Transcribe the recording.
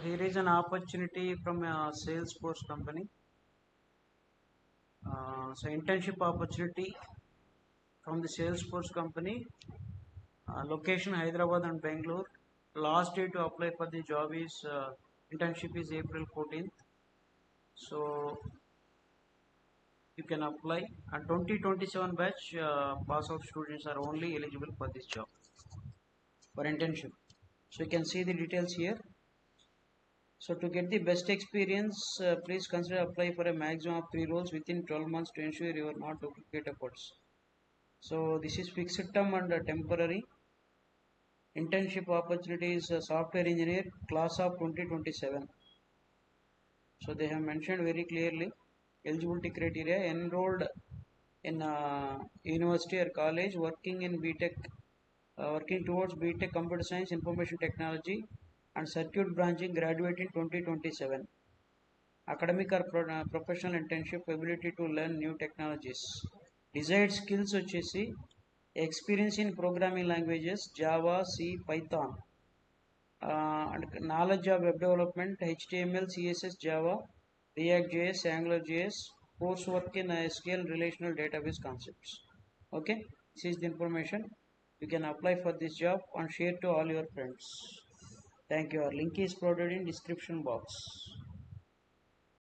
here is an opportunity from a Salesforce company. So internship opportunity from the Salesforce company. Location Hyderabad and Bangalore. Last day to apply for the job is internship is April 14th. So you can apply. And 2027 batch pass out students are only eligible for this job for internship. So you can see the details here. So to get the best experience, please consider apply for a maximum of 3 roles within 12 months to ensure you are not duplicate efforts. So this is fixed term and temporary. Internship opportunities software engineer class of 2027. So they have mentioned very clearly eligibility criteria: enrolled in university or college, working in BTech, working towards BTech computer science, information technology and circuit branching, graduate in 2027. Academic or professional internship, ability to learn new technologies. Desired skills వచ్చేసి experience in programming languages Java, C, Python, and knowledge of web development HTML, CSS, Java, React JS, Angular JS, coursework in SQL, relational database concepts. Okay, this is the information. You can apply for this job and share to all your friends. Thank you. Our link is provided in description box.